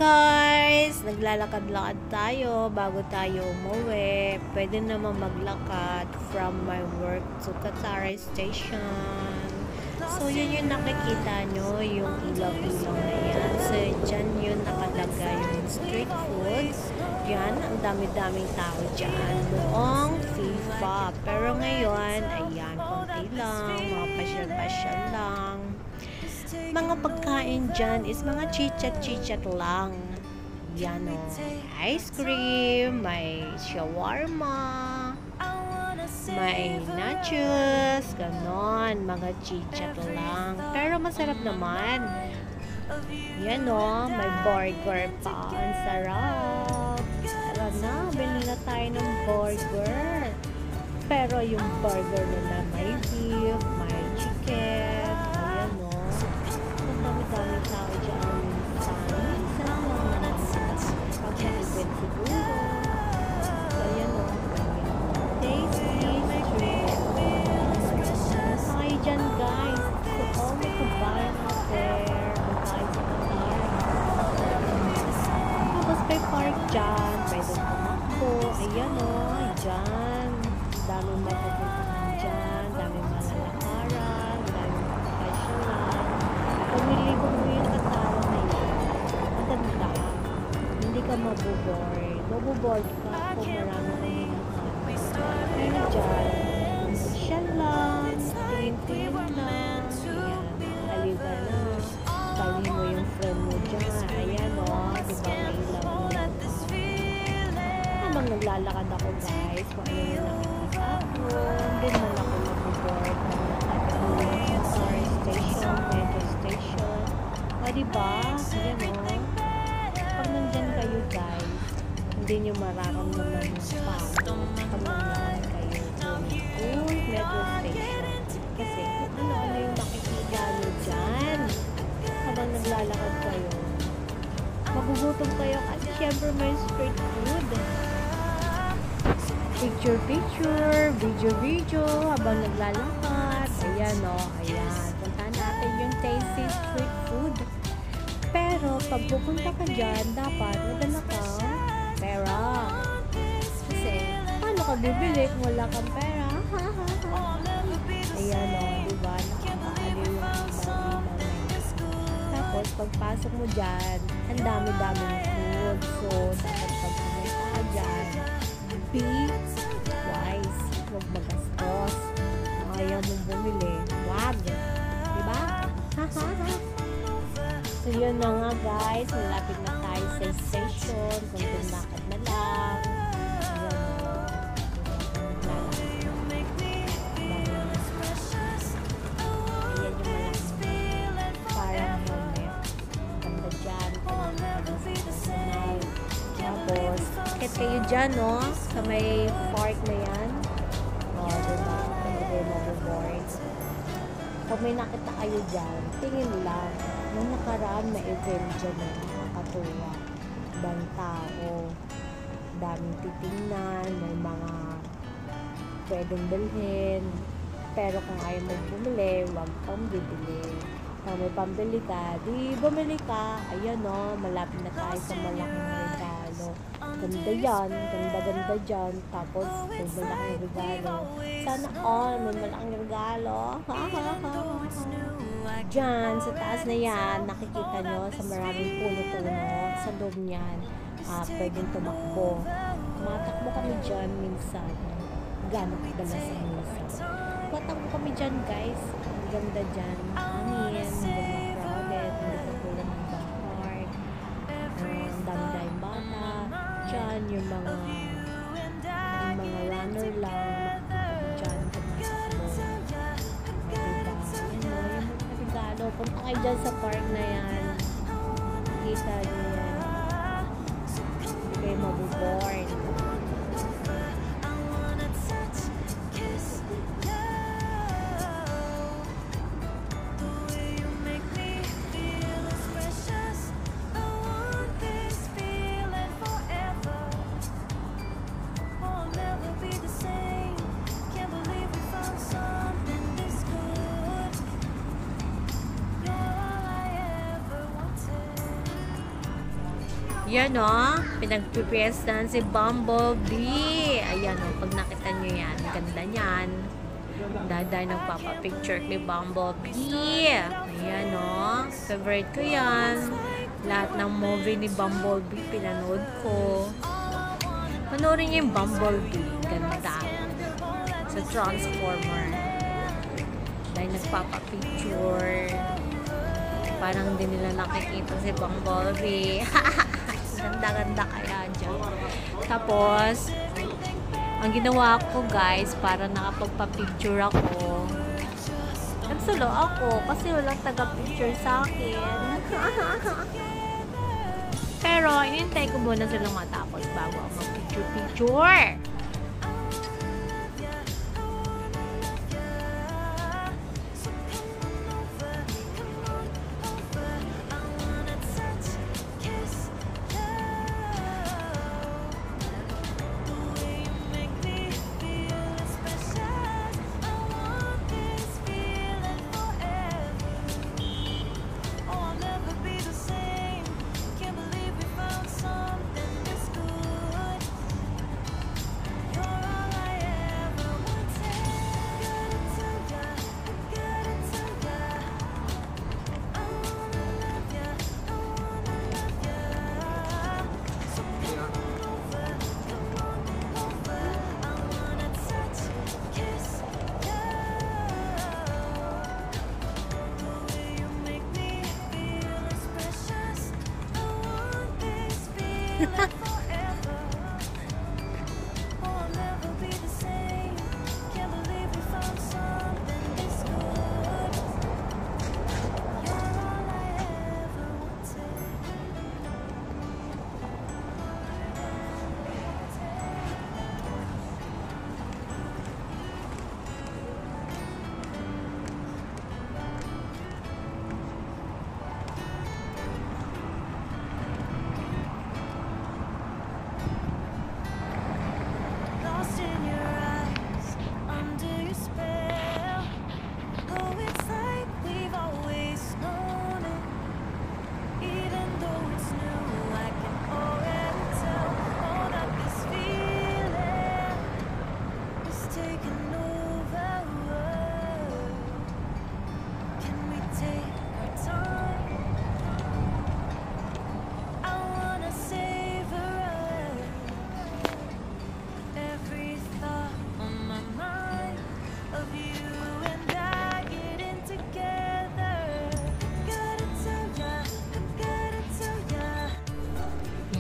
guys, naglalakad-lakad tayo bago tayo umuwi. Pwede naman maglakad from my work to Katara Station. So, yun yung nakikita nyo, yung ilaw-ilaw na yan. So, dyan yun nakalagay yung street food. Yan, ang dami-daming tao dyan. Noong FIFA. Pero ngayon, ayan, konti lang, mga pasyal-pasyal lang. Mga pagkain dyan is mga chichat-chichat lang. Yan o. Ice cream, may shawarma, may nachos, ganon. Mga chichat lang. Pero masarap naman. Yan o. May burger pa. Ang sarap. Tara na, bili na tayo ng burger. Pero yung burger nila may beef, may chicken. Ayan o. Dami tao dyan minsan mga pag-event siguro. So, ayan o. Tasty street. Tayo dyan guys. So, all may kabayan out there. Tayo sa Katara. Tapos may park dyan. Pwede tumakbo. Ayan o. Dyan. Dami mapupuntahan dyan. Dami malalakaran. Dami magpapasyalan. Pumili-bong mo yung Katara na yan. Maganda. Hindi ka mabuboard. Mabuboard ka kung marami kang hinakain. Kaya dyan, siya lang, tingin-tingin lang. Ayan, halika na. Tawin mo yung friend mo dyan. Ayan o, diba may ilaw mo. Habang naglalakad ako guys, kung ano yung nakikita ko, hindi man ako mabuboard. Sorry, station, metro station. O, diba? Ayan o. Pag nandyan kayo guys, hindi nyo mararamdaman yung pagod pag nandyan kayo yung metro station. Kasi kung ano-ano yung makikita nyo dyan habang naglalakad kayo, magugutom kayo kasi syempre may street food. Picture, video habang naglalakad. Ayan o, ayan. Puntahan natin yung tasty street food. Pero, pag pupunta ka dyan, dapat magdala ka pera. Kasi, paano ka bibili kung wala kang pera? Ayan o, diba? Nakakaaliw yung ilaw-ilaw na yun. Tapos, pagpasok mo dyan, ang dami-daming food. So, dapat pag pumunta ka dyan, be wise. Huwag magastos. Kung ayaw mong bumili, wag. Diba? So, yun na nga guys. Malapit na tayo sa station. Kunting lakad na lang. Ayan yung malaking parang helmet. Ganda dyan. Tapos, kahit kayo dyan, no? Sa may park na yan. O, diba? Hindi mabuboard. Pag may nakita kayo dyan, tingin lang. Nung nakaraan na event dyan, nakakatuwa. Ibang tao. Daming titingnan. May mga pwedeng bilhin. Pero kung ayaw mo bumili, huwag kang bibili. Kung may pambili ka, di bumili ka. Ayan o, malapit na tayo sa malaking regalo. Ganda yan, ganda-ganda dyan. Tapos, may malaking regalo. Sana all, may malaking regalo. Dyan, sa taas na yan, nakikita nyo sa maraming puno-puno. Sa loob niyan, pwedeng tumakbo. Tumatakbo kami dyan minsan. Gano'n kadalas sa minsan. Tumatakbo kami dyan guys. Ang ganda dyan. Hangin, hindi crowded, hindi katulad ng bahar. Ang dami-daming bata. Dyan, yung mga runner lang. Dyan, tumatakbo. Punta kayo dyan sa park na yan. Kita nyo yan. Hindi kayo mabuboard. Yan o, pinagpipiestan si Bumblebee. Ayan o, pag nakita nyo yan, ganda niyan. Daday nagpapapicture kay Bumblebee. Ayan o, favorite ko yan. Lahat ng movie ni Bumblebee pinanood ko. Panoorin niyo yung Bumblebee. Ganda. Sa Transformer. Dahil nagpapapicture. Parang hindi nila nakikita si Bumblebee. Ganda-ganda kaya dyan. Tapos, ang ginawa ko guys, para nakapagpa-picture ako, nagsulo ako kasi walang taga-picture sa akin. Pero, inintay ko muna silang matapos bago ako mag-picture-picture.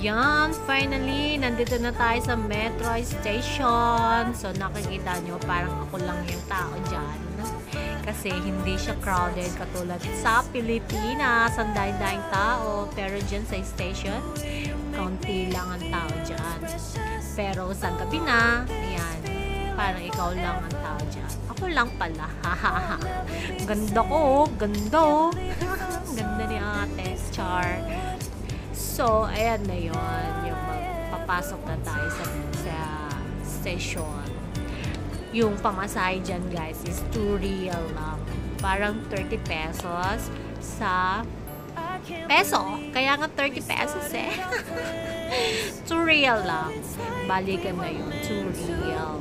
Yan, finally, nandito na tayo sa metro station. So, nakikita nyo, parang ako lang yung tao dyan. Kasi hindi siya crowded katulad sa Pilipinas. Ang daing-daing tao. Pero dyan sa station, kaunti lang ang tao dyan. Pero sa gabi na, yan, parang ikaw lang ang tao dyan. Ako lang pala. Ganda ko, ganda. Ganda ni ate, Char. So, ayan na yun. Yung papasok na tayo sa station. Yung pamasahe dyan, guys, is 2 real lang. Parang 30 pesos sa peso. Kaya nga 30 pesos eh. 2 real lang. Balikan na yun. 2 real.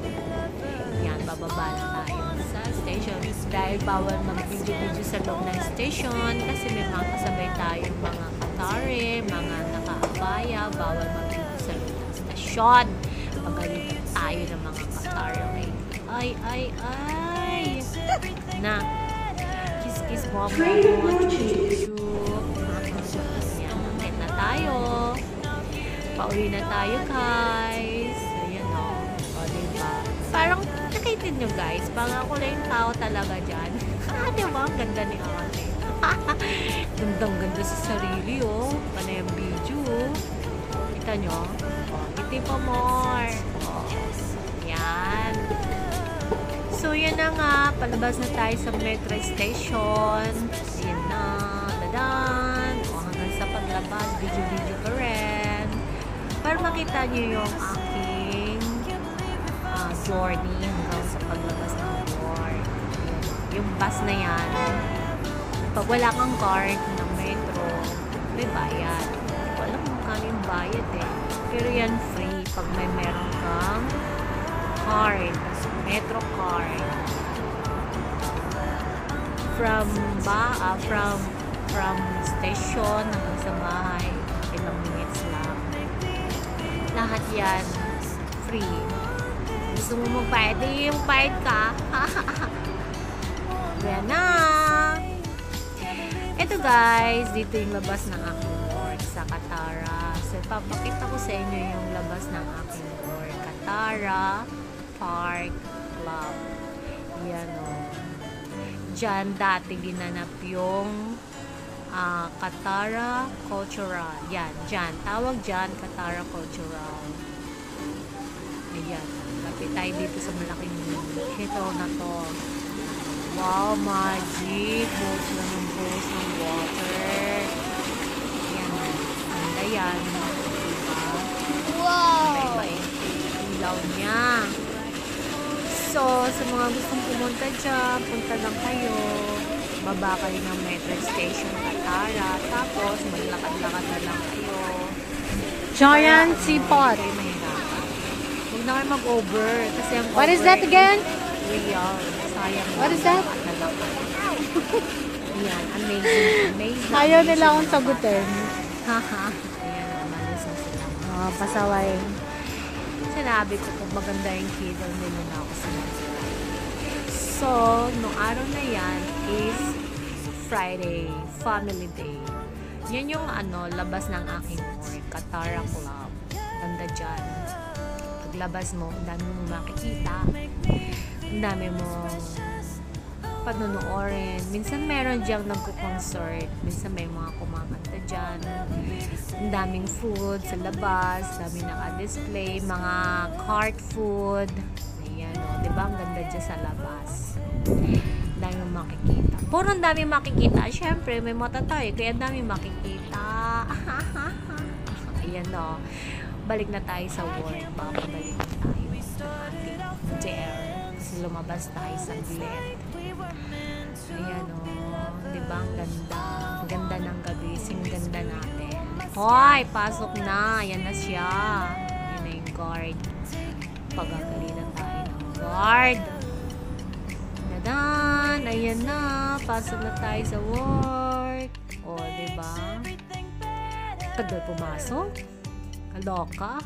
Yan, bababa na tayo sa station. Dahil bawal mag-video-video sa loob ng station kasi may mga kasabay tayong mga katare, mga nakaabaya, bawal mag-video sa loob ng station. Pagalitan tayo ng mga katare. Okay? Ay! Na! Kiss mo ako. Chup-chup. Yan, ulit na tayo. Pauwi na tayo, guys. Ayan o. O, diba? Parang nakaitin nyo, guys. Parang ako lang yung tao talaga dyan. Diba? Ang ganda ni ate. Gandang-ganda sa sarili, oh. Panay ang video, oh. Kita nyo? Oh, ngiti pa more. Oh. Yan. So, yan na nga. Palabas na tayo sa metro station. Ayan na. Dadan. O, hanggang sa paglabas, video-video pa rin. Para makita nyo yung aking journey hanggang sa paglabas ng door. Yung bus na yan. Pag wala kang card ng metro, may bayad. Hindi ko alam kung magkano yung bayad eh. Pero yan free pag may meron kang card, Metro card. From station hanggang sa bahay, ilang minutes lang. Lahat yan free. Gusto mo magbayad? Magbayad ka. Yan na. Ito guys, dito yung labas ng aking work sa Katara. So, papakita ko sa inyo yung labas ng aking work. Katara Park Club. Yan o. Diyan dati ginanap yung Katara Cultural. Yan, dyan. Tawag dyan, Katara Cultural. Ayan. Lapit tayo dito sa malaking ito na to. Wow, magic. Buhos lang ng buhos ng water. Ayan. Ganda yan. Diba? Wow! Iba yung ilaw niya. So, sa mga gustong pumunta dyan, punta lang kayo. Baba kayo ng metro station Katara. Tapos, maglakad-lakad na lang kayo. Giant Seaport. Huwag na kayo mag-over. Kasi ang What is that again? Real. Sayang. What is that? Ayan, amazing. Amazing. Ayaw nila akong sagutin. Haha. Ayan, malusang sila. Pasaway. Sinabi ko kung maganda yung kita, nila na ako sinabi. So, nung araw na yan is Friday, family day. Yan yung labas ng aking work, Katara Club. Ganda dyan. Paglabas mo, ang dami mong makikita. Ang dami mong panunuorin. Minsan meron diyang nagko-concert. Minsan may mga kumakanta dyan. Ang daming food sa labas. Daming naka-display. Mga cart food. Ayan o. Diba? Ang ganda dyan sa labas. Ang dami mong makikita. Puro ang dami makikita. Siyempre, may mata tayo. Kaya ang dami makikita. Ayan o. Balik na tayo sa work. Baka pabalik na tayo sa ating dare. Kasi lumabas tayo sa glit. Ayan o. Diba? Ang ganda. Ang ganda ng gabi. Sing ganda natin. Hoy! Pasok na. Ayan na siya. Ayan na yung guard. Pagagalitan tayo ng guard. Dadan! Ayan na. Pasok na tayo sa work. O, diba? Tagal pumasok. Kaloka.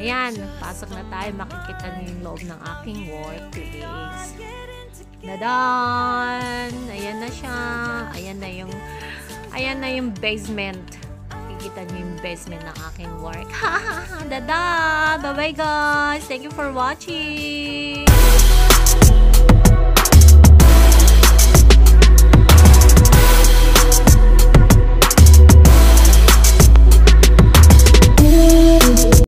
Ayan, pasok na tayo. Makikita niyo yung loob ng aking workplace. Dadan! Ayan na siya. Ayan na yung basement. Makikita niyo yung basement ng aking work. Dadan! Bye-bye guys! Thank you for watching!